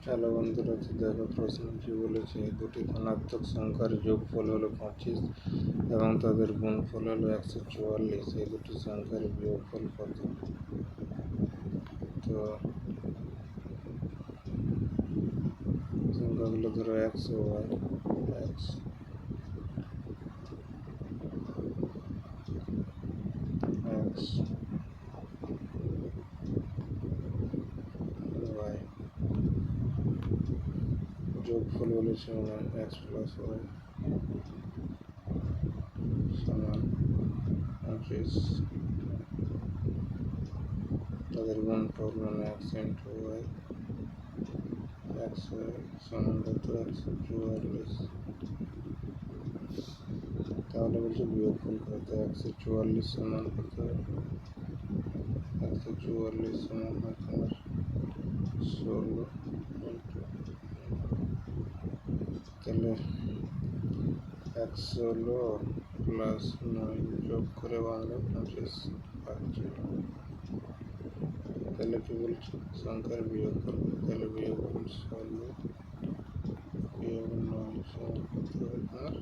Hello বন্ধুরা, তো দেখো প্রশ্নটি বলেছে দুটি ধনাত্মক সংখ্যার যোগফল হলো 25 এবং তাদের গুণফল হলো 144। এই দুটি সংখ্যার বিয়োগফল কত? তো সংখ্যাগুলো ধরো 100 হয়, x y, যোগফল বলেছে x প্লাস y সমান 25, তাদের গুণফল মানে x ইন্টু y, x সমান কত? 144। তাহলে বলছে বিয়োগফল কত? 144 সমান কত? 144 সমান আপনার 16 ইন্টু, তাহলে 116 প্লাস 9 যোগ করে বাংলা 25 পাচ্ছি। তাহলে কি বলছে? সংখ্যার বিয়োগ করবে, তাহলে বিয়োগ 16 বিয়োগ 9 সমান কত? আপনার